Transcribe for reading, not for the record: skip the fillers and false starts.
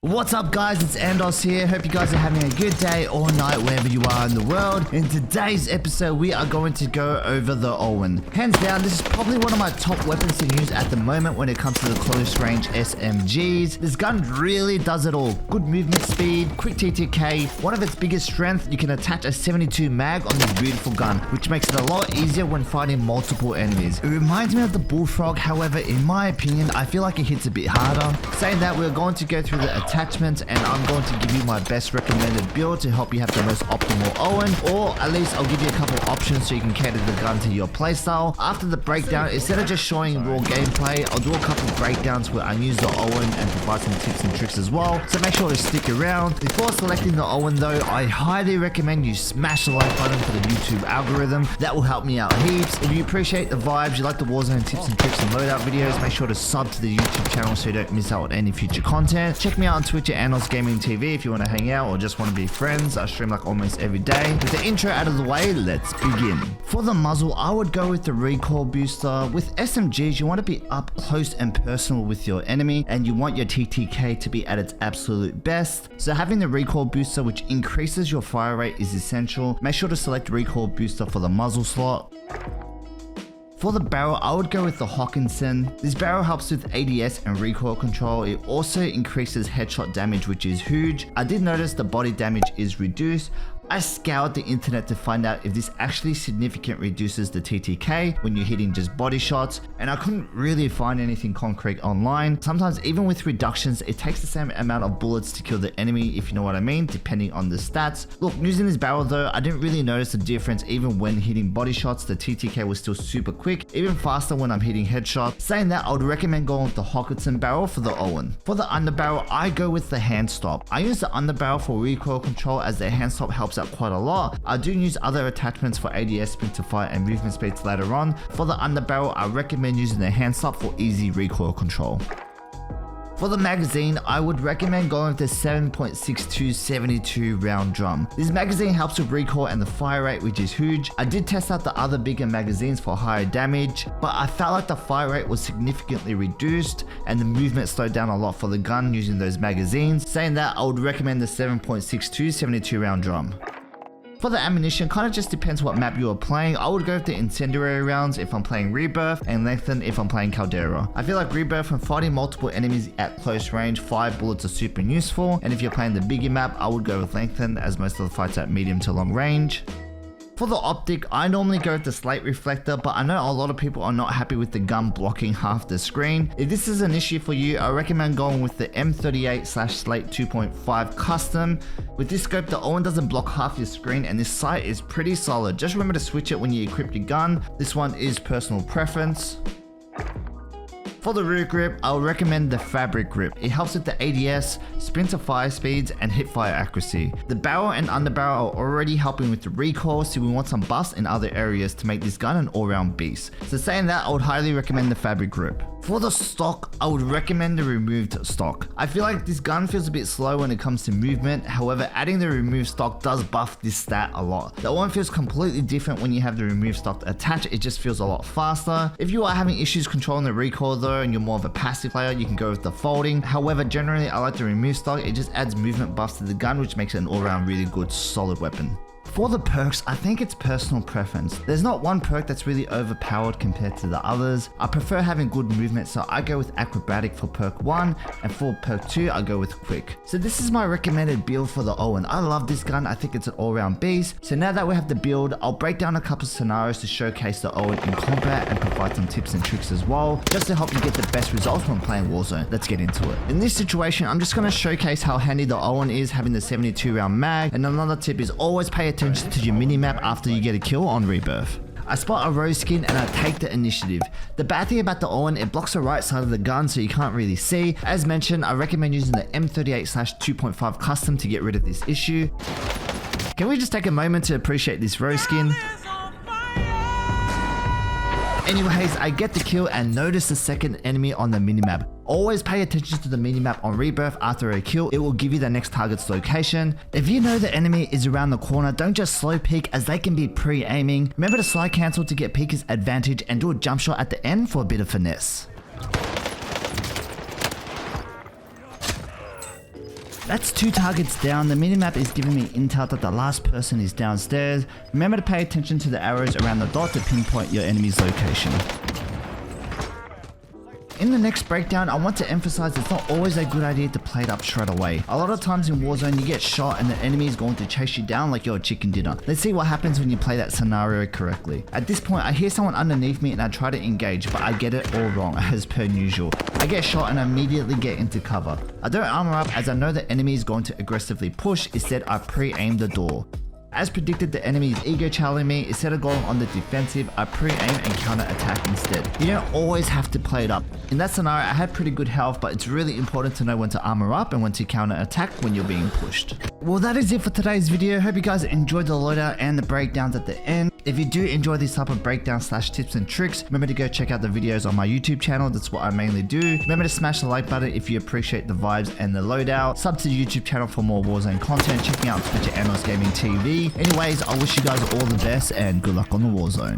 What's up guys, it's Andos here. Hope you guys are having a good day or night wherever you are in the world. In today's episode we are going to go over the Owen. Hands down, this is probably one of my top weapons to use at the moment when it comes to the close range SMGs. This gun really does it all. Good movement speed, quick TTK. One of its biggest strengths, you can attach a 72 mag on this beautiful gun, which makes it a lot easier when fighting multiple enemies. It reminds me of the Bullfrog, however in my opinion I feel like it hits a bit harder. Saying that, we're going to go through the attachments and I'm going to give you my best recommended build to help you have the most optimal Owen, or at least I'll give you a couple options so you can cater the gun to your playstyle. After the breakdown, instead of just showing raw gameplay, I'll do a couple breakdowns where I use the Owen and provide some tips and tricks as well, so make sure to stick around. Before selecting the Owen though, I highly recommend you smash the like button for the YouTube algorithm. That will help me out heaps. If you appreciate the vibes, you like the Warzone tips and tricks and loadout videos, make sure to sub to the YouTube channel so you don't miss out on any future content. Check me out on Twitch at AndosGaming TV if you want to hang out or just want to be friends. I stream like almost every day. With the intro out of the way, let's begin. For the muzzle, I would go with the recoil booster. With SMGs, you want to be up close and personal with your enemy, and you want your TTK to be at its absolute best. So having the recoil booster, which increases your fire rate, is essential. Make sure to select recoil booster for the muzzle slot. For the barrel, I would go with the Hawkinson. This barrel helps with ADS and recoil control. It also increases headshot damage, which is huge. I did notice the body damage is reduced. I scoured the internet to find out if this actually significantly reduces the TTK when you're hitting just body shots, and I couldn't really find anything concrete online. Sometimes even with reductions, it takes the same amount of bullets to kill the enemy, if you know what I mean, depending on the stats. Look, using this barrel though, I didn't really notice a difference. Even when hitting body shots, the TTK was still super quick, even faster when I'm hitting headshots. Saying that, I would recommend going with the Hawkinson barrel for the Owen. For the underbarrel, I go with the hand stop. I use the underbarrel for recoil control as the hand stop helps out quite a lot. I do use other attachments for ADS, sprint to fire, and movement speeds later on. For the underbarrel, I recommend using the hand stop for easy recoil control. For the magazine, I would recommend going with the 7.62 72 round drum. This magazine helps with recoil and the fire rate, which is huge. I did test out the other bigger magazines for higher damage, but I felt like the fire rate was significantly reduced and the movement slowed down a lot for the gun using those magazines. Saying that, I would recommend the 7.62 72 round drum. For the ammunition, kind of just depends what map you are playing. I would go with the incendiary rounds if I'm playing Rebirth, and lengthen if I'm playing Caldera. I feel like Rebirth, when fighting multiple enemies at close range, 5 bullets are super useful, and if you're playing the bigger map, I would go with lengthen as most of the fights are at medium to long range. For the optic, I normally go with the slate reflector, but I know a lot of people are not happy with the gun blocking half the screen. If this is an issue for you, I recommend going with the M38/slate 2.5 custom. With this scope, the Owen doesn't block half your screen and this sight is pretty solid. Just remember to switch it when you equip your gun. This one is personal preference. For the rear grip, I would recommend the fabric grip. It helps with the ADS, sprint to fire speeds, and hip fire accuracy. The barrel and underbarrel are already helping with the recoil, so we want some buffs in other areas to make this gun an all-round beast. So saying that, I would highly recommend the fabric grip. For the stock, I would recommend the removed stock. I feel like this gun feels a bit slow when it comes to movement, however adding the removed stock does buff this stat a lot. The one feels completely different when you have the removed stock attached, it just feels a lot faster. If you are having issues controlling the recoil though and you're more of a passive player, you can go with the folding. However, generally I like the removed stock, it just adds movement buffs to the gun, which makes it an all-round really good solid weapon. For the perks, I think it's personal preference. There's not one perk that's really overpowered compared to the others. I prefer having good movement, so I go with acrobatic for perk 1, and for perk 2, I go with quick. So this is my recommended build for the Owen. I love this gun, I think it's an all-round beast. So now that we have the build, I'll break down a couple scenarios to showcase the Owen in combat and provide some tips and tricks as well, just to help you get the best results when playing Warzone. Let's get into it. In this situation, I'm just going to showcase how handy the Owen is having the 72 round mag, and another tip is always pay attention to your minimap after you get a kill on Rebirth. I spot a rose skin and I take the initiative. The bad thing about the Owen, it blocks the right side of the gun so you can't really see. As mentioned, I recommend using the M38/2.5 custom to get rid of this issue. Can we just take a moment to appreciate this rose skin? Anyways, I get the kill and notice the second enemy on the minimap. Always pay attention to the minimap on Rebirth after a kill, it will give you the next target's location. If you know the enemy is around the corner, don't just slow peek as they can be pre-aiming. Remember to slide cancel to get peeker's advantage and do a jump shot at the end for a bit of finesse. That's 2 targets down. The minimap is giving me intel that the last person is downstairs. Remember to pay attention to the arrows around the dot to pinpoint your enemy's location. In the next breakdown, I want to emphasize it's not always a good idea to play it up straight away. A lot of times in Warzone, you get shot and the enemy is going to chase you down like you're a chicken dinner. Let's see what happens when you play that scenario correctly. At this point, I hear someone underneath me and I try to engage, but I get it all wrong, as per usual. I get shot and immediately get into cover. I don't armor up as I know the enemy is going to aggressively push. Instead, I pre-aim the door. As predicted, the enemy is ego challenging me. Instead of going on the defensive, I pre-aim and counter-attack instead. You don't always have to play it up. In that scenario, I had pretty good health, but it's really important to know when to armor up and when to counter-attack when you're being pushed. Well, that is it for today's video. Hope you guys enjoyed the loadout and the breakdowns at the end. If you do enjoy this type of breakdown / tips and tricks, remember to go check out the videos on my YouTube channel. That's what I mainly do. Remember to smash the like button if you appreciate the vibes and the loadout. Sub to the YouTube channel for more Warzone content. Check me out on Twitch at AndosGaming TV. Anyways, I wish you guys all the best and good luck on the Warzone.